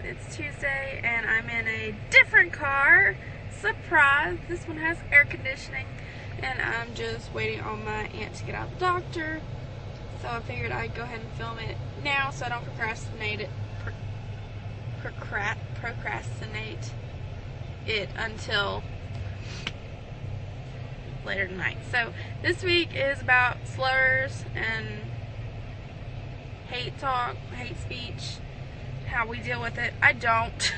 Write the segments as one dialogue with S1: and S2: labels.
S1: It's Tuesday and I'm in a different car. Surprise! This one has air conditioning and I'm just waiting on my aunt to get out of the doctor. So I figured I'd go ahead and film it now so I don't procrastinate it until later tonight. So this week is about slurs and hate talk, hate speech, how we deal with it. I don't.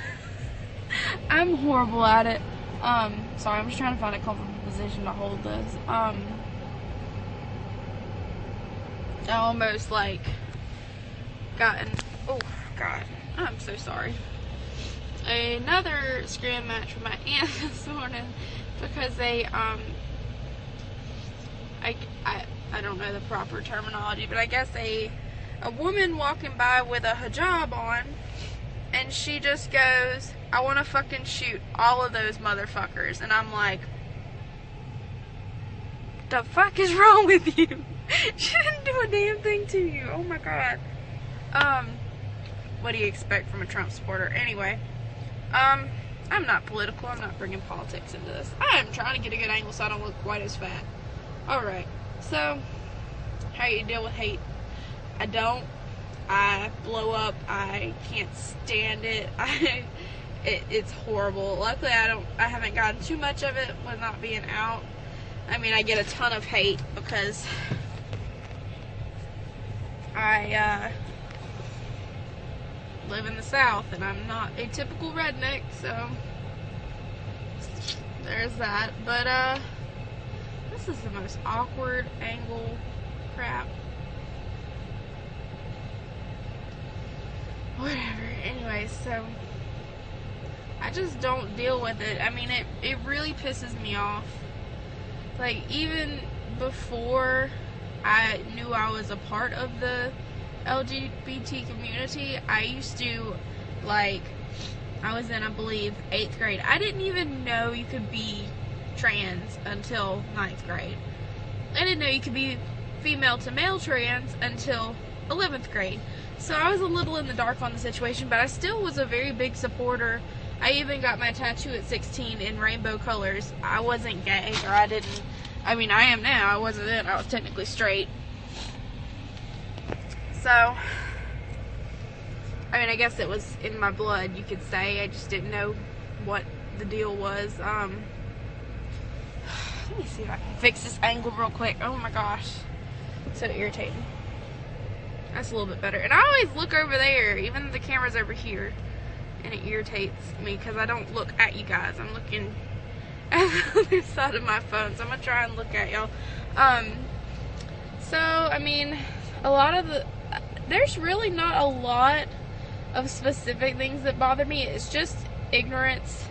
S1: I'm horrible at it. Sorry, I'm just trying to find a comfortable position to hold this. I almost gotten, oh God, I'm so sorry. Another scream match with my aunt this morning because they, I don't know the proper terminology, but I guess a woman walking by with a hijab on, and she just goes, I want to fucking shoot all of those motherfuckers. And I'm like, the fuck is wrong with you? She didn't do a damn thing to you. Oh my God. What do you expect from a Trump supporter? Anyway, I'm not political. I'm not bringing politics into this. I am trying to get a good angle so I don't look quite as fat. Alright, so, how you deal with hate? I don't. I blow up. I can't stand it. It's horrible. Luckily, I haven't gotten too much of it with not being out. I mean, I get a ton of hate because I live in the South and I'm not a typical redneck, so there's that. But this is the most awkward angle crap. Whatever. Anyway, so I just don't deal with it. I mean, it really pisses me off. Like, even before I knew I was a part of the LGBT community, I used to, I was in, I believe, 8th grade. I didn't even know you could be trans until 9th grade. I didn't know you could be female to male trans until 11th grade. So I was a little in the dark on the situation, but I still was a very big supporter. I even got my tattoo at 16 in rainbow colors. I wasn't gay, or I am now. I wasn't then. I was technically straight. So, I guess it was in my blood, you could say. I just didn't know what the deal was. Let me see if I can fix this angle real quick. Oh my gosh. So irritating. That's a little bit better. And I always look over there, even though the camera's over here. And it irritates me because I don't look at you guys. I'm looking at the other side of my phone. So I'm going to try and look at y'all. There's really not a lot of specific things that bother me. It's just ignorance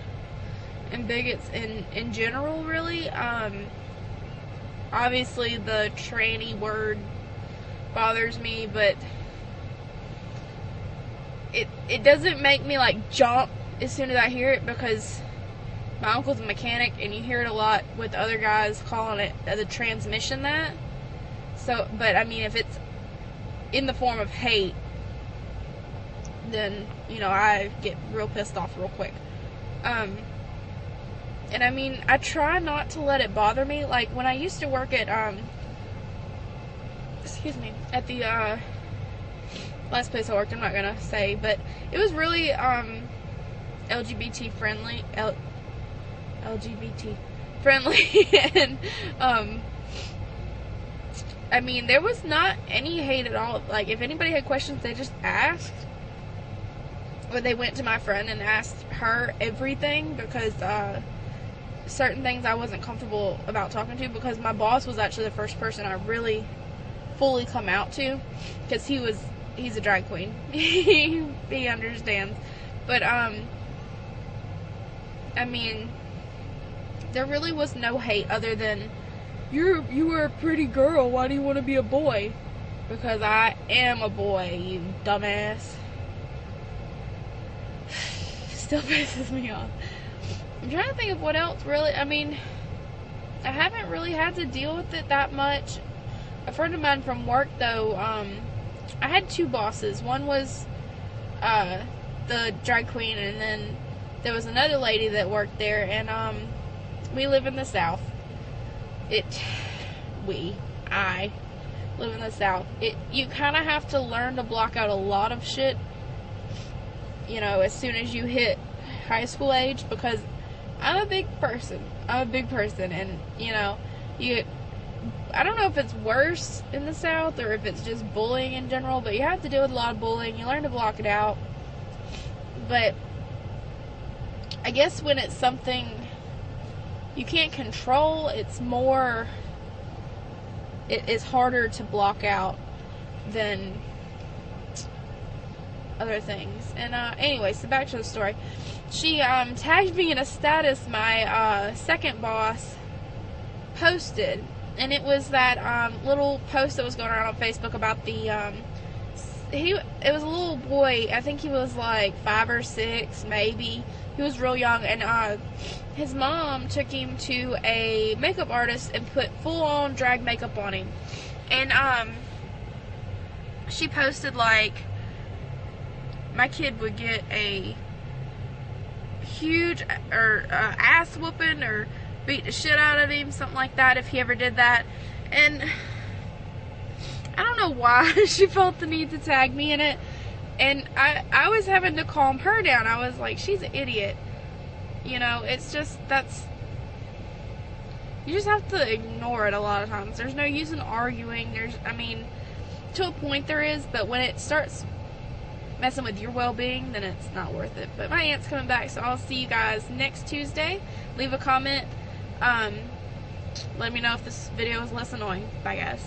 S1: and bigots in general, really. Obviously the tranny word bothers me, but it doesn't make me jump as soon as I hear it, because my uncle's a mechanic and you hear it a lot with other guys calling it the transmission that. So, but if it's in the form of hate, then, I get real pissed off real quick. And I try not to let it bother me. Like, when I used to work at, at the, last place I worked, I'm not gonna say, but it was really, LGBT friendly, and, there was not any hate at all. Like, if anybody had questions, they just asked, or they went to my friend and asked her everything, because, certain things I wasn't comfortable about talking to, because my boss was actually the first person I really fully come out to, because he's a drag queen. He understands. But, there really was no hate other than, you were a pretty girl, why do you want to be a boy? Because I am a boy, you dumbass. Still pisses me off. I'm trying to think of what else really, I haven't really had to deal with it that much. A friend of mine from work, though, I had two bosses. One was the drag queen, and then there was another lady that worked there, and we live in the South. I live in the South. You kind of have to learn to block out a lot of shit, you know, as soon as you hit high school age, because I'm a big person, and, you know, I don't know if it's worse in the South or if it's just bullying in general, but you have to deal with a lot of bullying. You learn to block it out. But I guess when it's something you can't control, it is harder to block out than other things. And anyway, so back to the story. She tagged me in a status my second boss posted, and it was that little post that was going around on Facebook about the it was a little boy. I think he was like 5 or 6, maybe. He was real young, and his mom took him to a makeup artist and put full-on drag makeup on him. And she posted, like, my kid would get a huge ass whooping or beat the shit out of him, something like that, if he ever did that. And I don't know why she felt the need to tag me in it. And I was having to calm her down. I was like, she's an idiot. You know, it's just, you just have to ignore it a lot of times. There's no use in arguing. I mean, to a point there is, but when it starts messing with your well-being, then it's not worth it. But my aunt's coming back, so I'll see you guys next Tuesday. Leave a comment. Let me know if this video is less annoying. Bye, guys.